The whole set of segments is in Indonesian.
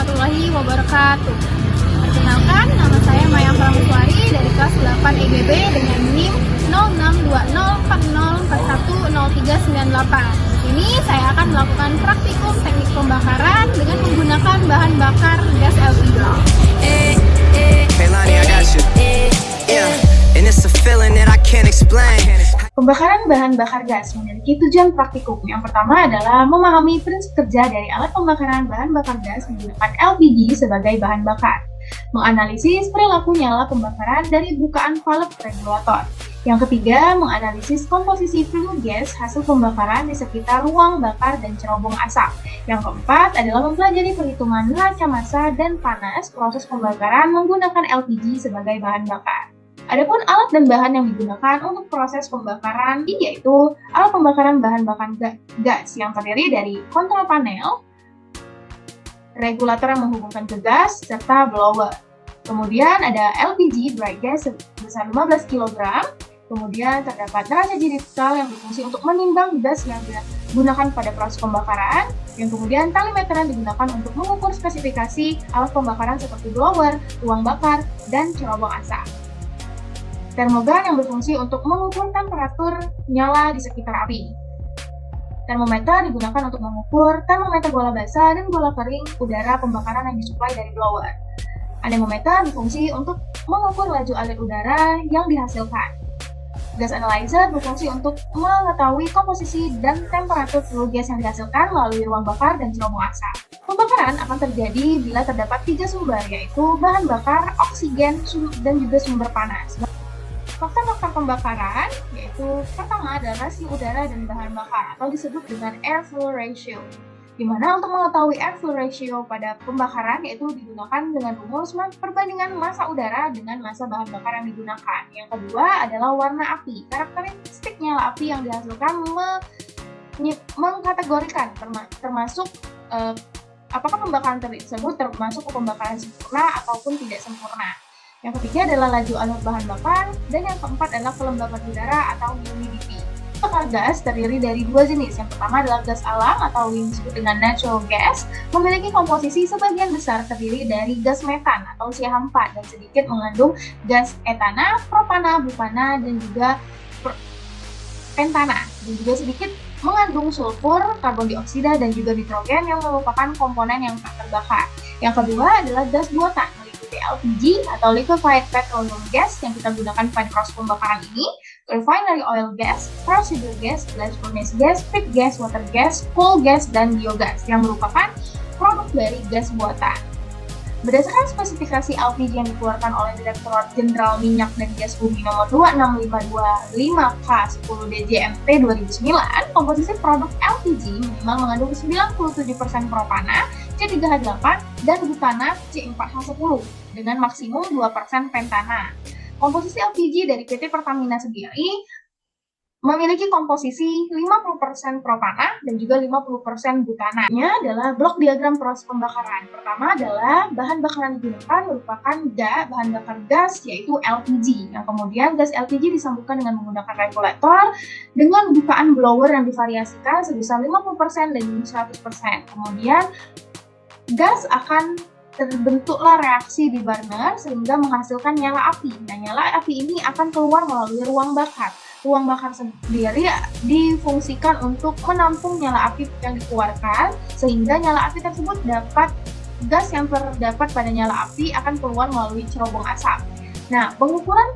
warahmatullahi wabarakatuh. Perkenalkan, nama saya Maya Prameswari dari kelas 8 EGB dengan NIM 062040410398. Ini saya akan melakukan praktikum teknik pembakaran dengan menggunakan bahan bakar gas LPG. Hey Lonnie, I got you. Yeah, and it's a feeling that I can't explain. Pembakaran bahan bakar gas memiliki tujuan praktikum. Yang pertama adalah memahami prinsip kerja dari alat pembakaran bahan bakar gas menggunakan LPG sebagai bahan bakar. Menganalisis perilaku nyala pembakaran dari bukaan valve regulator. Yang ketiga, menganalisis komposisi flue gas hasil pembakaran di sekitar ruang bakar dan cerobong asap. Yang keempat adalah mempelajari perhitungan neraca massa dan panas proses pembakaran menggunakan LPG sebagai bahan bakar. Adapun alat dan bahan yang digunakan untuk proses pembakaran yaitu alat pembakaran bahan bakar gas yang terdiri dari kontrol panel, regulator yang menghubungkan ke gas, serta blower. Kemudian ada LPG dry gas sebesar 15 kg. Kemudian terdapat neraca digital yang berfungsi untuk menimbang gas yang digunakan pada proses pembakaran. Yang kemudian tali meteran digunakan untuk mengukur spesifikasi alat pembakaran seperti blower, ruang bakar, dan cerobong asap. Termogan yang berfungsi untuk mengukur temperatur nyala di sekitar api. Termometer digunakan untuk mengukur termometer bola basah dan bola kering udara pembakaran yang disuplai dari blower. Anemometer berfungsi untuk mengukur laju alir udara yang dihasilkan. Gas analyzer berfungsi untuk mengetahui komposisi dan temperatur flue gas yang dihasilkan melalui ruang bakar dan cerobong asap. Pembakaran akan terjadi bila terdapat 3 sumber, yaitu bahan bakar, oksigen, dan juga sumber panas. Faktor-faktor pembakaran yaitu pertama adalah rasio udara dan bahan bakar atau disebut dengan air-fuel ratio, di mana untuk mengetahui air-fuel ratio pada pembakaran yaitu digunakan dengan rumus perbandingan massa udara dengan massa bahan bakar yang digunakan. Yang kedua adalah warna api. Karakteristik nyala api yang dihasilkan mengkategorikan termasuk apakah pembakaran tersebut termasuk pembakaran sempurna ataupun tidak sempurna. Yang ketiga adalah laju alur bahan bakar, dan yang keempat adalah kelembapan udara atau humidity. Bakar gas terdiri dari 2 jenis. Yang pertama adalah gas alam atau yang disebut dengan natural gas, memiliki komposisi sebagian besar terdiri dari gas metan atau CH4 dan sedikit mengandung gas etana, propana, butana, dan juga pentana, dan juga sedikit mengandung sulfur, karbon dioksida, dan juga nitrogen yang merupakan komponen yang tak terbakar. Yang kedua adalah gas buatan, LPG atau liquefied petroleum gas yang kita gunakan pada proses pembakaran ini, refinery oil gas, procedure gas, blast furnace gas, pit gas, water gas, coal gas, dan biogas yang merupakan produk dari gas buatan. Berdasarkan spesifikasi LPG yang dikeluarkan oleh Direktorat Jenderal Minyak dan Gas Bumi nomor 26525K10 DJMP 2009, komposisi produk LPG minimal mengandung 97% propana, C3H8, dan butana, C4H10, dengan maksimum 2% pentana. Komposisi LPG dari PT Pertamina sendiri memiliki komposisi 50% propana dan juga 50% butana. Ini adalah blok diagram proses pembakaran. Pertama adalah bahan bakaran digunakan merupakan bahan bakar gas yaitu LPG. Yang kemudian gas LPG disambungkan dengan menggunakan regulator dengan bukaan blower yang divariasikan sebesar 50% dan 100%. Kemudian gas akan terbentuklah reaksi di burner sehingga menghasilkan nyala api. Nah, nyala api ini akan keluar melalui ruang bakar. Ruang bakar sendiri difungsikan untuk menampung nyala api yang dikeluarkan sehingga nyala api tersebut gas yang terdapat pada nyala api akan keluar melalui cerobong asap. Nah, pengukuran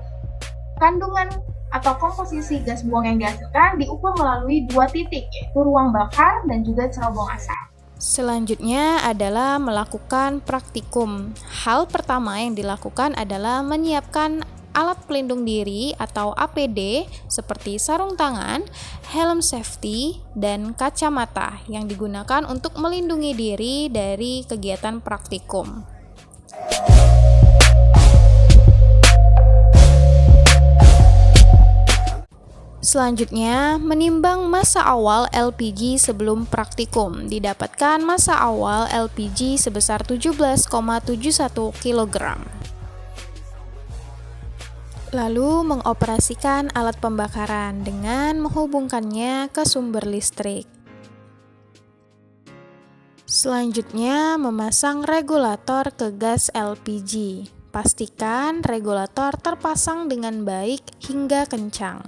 kandungan atau komposisi gas buang yang dihasilkan diukur melalui 2 titik, yaitu ruang bakar dan juga cerobong asap. Selanjutnya adalah melakukan praktikum. Hal pertama yang dilakukan adalah menyiapkan alat pelindung diri atau APD seperti sarung tangan, helm safety, dan kacamata yang digunakan untuk melindungi diri dari kegiatan praktikum. Selanjutnya, menimbang massa awal LPG sebelum praktikum. Didapatkan massa awal LPG sebesar 17,71 kg. Lalu mengoperasikan alat pembakaran dengan menghubungkannya ke sumber listrik. Selanjutnya, memasang regulator ke gas LPG. Pastikan regulator terpasang dengan baik hingga kencang.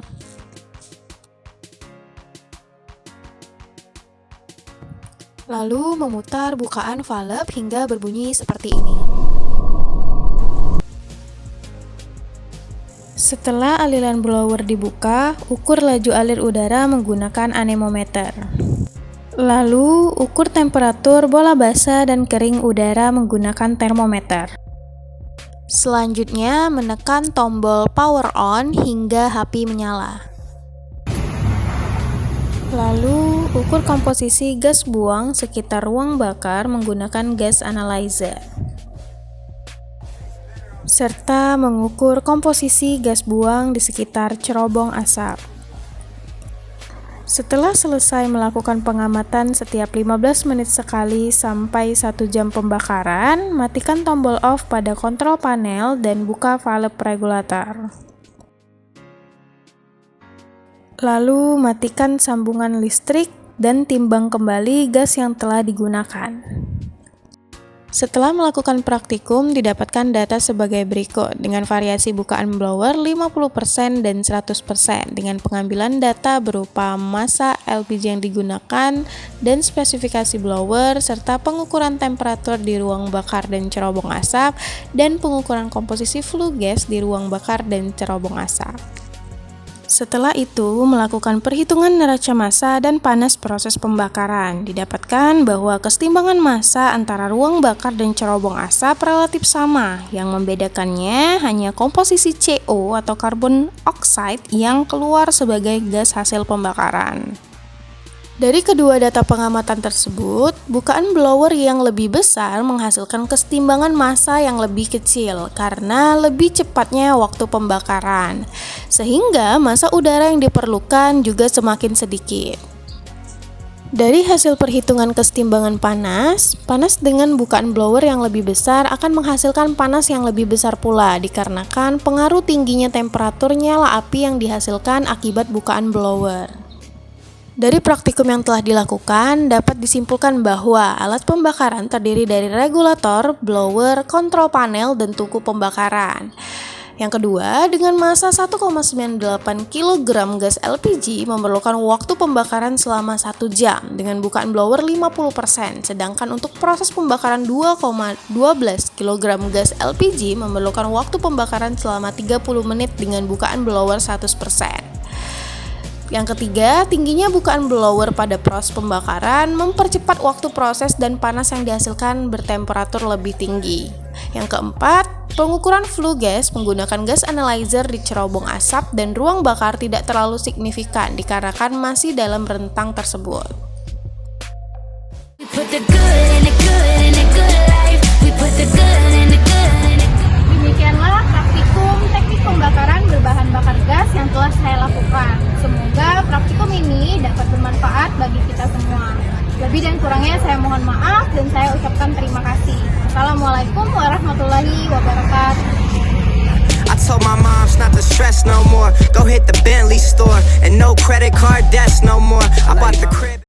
Lalu memutar bukaan valve hingga berbunyi seperti ini. Setelah aliran blower dibuka, ukur laju alir udara menggunakan anemometer. Lalu, ukur temperatur bola basah dan kering udara menggunakan termometer. Selanjutnya, menekan tombol power on hingga api menyala. Lalu, ukur komposisi gas buang sekitar ruang bakar menggunakan gas analyzer. Serta mengukur komposisi gas buang di sekitar cerobong asap. Setelah selesai melakukan pengamatan setiap 15 menit sekali sampai 1 jam pembakaran, matikan tombol off pada kontrol panel dan buka valve regulator. Lalu matikan sambungan listrik dan timbang kembali gas yang telah digunakan. Setelah melakukan praktikum, didapatkan data sebagai berikut dengan variasi bukaan blower 50% dan 100% dengan pengambilan data berupa massa LPG yang digunakan dan spesifikasi blower serta pengukuran temperatur di ruang bakar dan cerobong asap dan pengukuran komposisi flue gas di ruang bakar dan cerobong asap. Setelah itu, melakukan perhitungan neraca massa dan panas proses pembakaran. Didapatkan bahwa kesetimbangan massa antara ruang bakar dan cerobong asap relatif sama. Yang membedakannya hanya komposisi CO atau carbon oxide yang keluar sebagai gas hasil pembakaran. Dari kedua data pengamatan tersebut, bukaan blower yang lebih besar menghasilkan kesetimbangan massa yang lebih kecil karena lebih cepatnya waktu pembakaran, sehingga massa udara yang diperlukan juga semakin sedikit. Dari hasil perhitungan kesetimbangan panas dengan bukaan blower yang lebih besar akan menghasilkan panas yang lebih besar pula dikarenakan pengaruh tingginya temperatur nyala api yang dihasilkan akibat bukaan blower. Dari praktikum yang telah dilakukan, dapat disimpulkan bahwa alat pembakaran terdiri dari regulator, blower, kontrol panel, dan tungku pembakaran. Yang kedua, dengan massa 1,98 kg gas LPG memerlukan waktu pembakaran selama 1 jam dengan bukaan blower 50%, sedangkan untuk proses pembakaran 2,12 kg gas LPG memerlukan waktu pembakaran selama 30 menit dengan bukaan blower 100%. Yang ketiga, tingginya bukaan blower pada proses pembakaran mempercepat waktu proses dan panas yang dihasilkan bertemperatur lebih tinggi. Yang keempat, pengukuran flue gas menggunakan gas analyzer di cerobong asap dan ruang bakar tidak terlalu signifikan dikarenakan masih dalam rentang tersebut. Demikianlah praktikum teknik pembakaran berbahan bakar gas yang telah saya lakukan. Semoga praktikum ini dapat bermanfaat bagi kita semua. Lebih dan kurangnya saya mohon maaf dan saya ucapkan terima kasih. Assalamualaikum warahmatullahi wabarakatuh. I told my moms not to stress no more. Go hit the Bentley store and no credit card debts no more. I bought the crib.